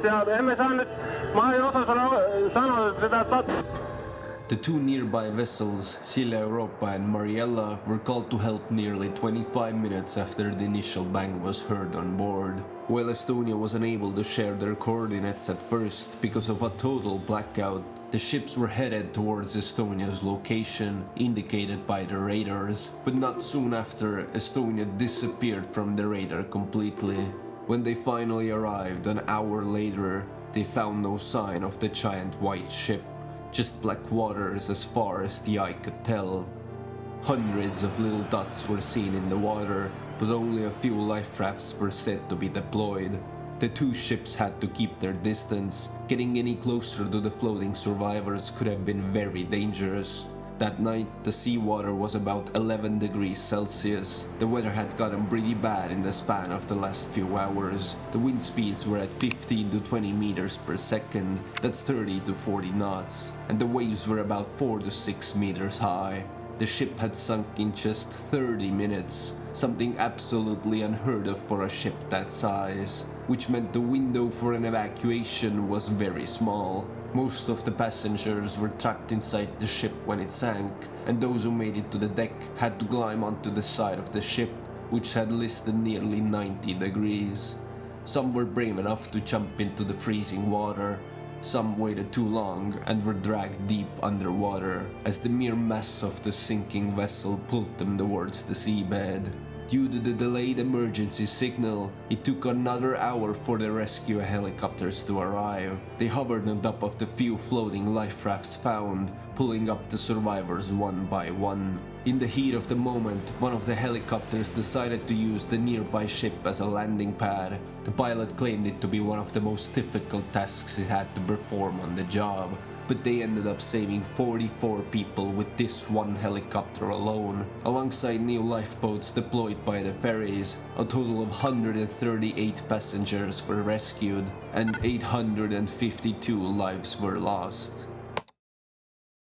ja emme saa nyt, mä en osaa sanoa sitä The two nearby vessels, Silja Europa and Mariella, were called to help nearly 25 minutes after the initial bang was heard on board. While Estonia was unable to share their coordinates at first because of a total blackout, the ships were headed towards Estonia's location, indicated by the radars, but not soon after, Estonia disappeared from the radar completely. When they finally arrived an hour later, they found no sign of the giant white ship, just black waters as far as the eye could tell. Hundreds of little dots were seen in the water, but only a few life rafts were said to be deployed. The two ships had to keep their distance. Getting any closer to the floating survivors could have been very dangerous. That night, the seawater was about 11 degrees Celsius. The weather had gotten pretty bad in the span of the last few hours. The wind speeds were at 15 to 20 meters per second, that's 30 to 40 knots, and the waves were about 4 to 6 meters high. The ship had sunk in just 30 minutes, something absolutely unheard of for a ship that size, which meant the window for an evacuation was very small. Most of the passengers were trapped inside the ship when it sank, and those who made it to the deck had to climb onto the side of the ship, which had listed nearly 90 degrees. Some were brave enough to jump into the freezing water. Some waited too long and were dragged deep underwater as the mere mass of the sinking vessel pulled them towards the seabed. Due to the delayed emergency signal, it took another hour for the rescue helicopters to arrive. They hovered on top of the few floating life rafts found, pulling up the survivors one by one. In the heat of the moment, one of the helicopters decided to use the nearby ship as a landing pad. The pilot claimed it to be one of the most difficult tasks he had to perform on the job, but they ended up saving 44 people with this one helicopter alone. Alongside new lifeboats deployed by the ferries, a total of 138 passengers were rescued and 852 lives were lost.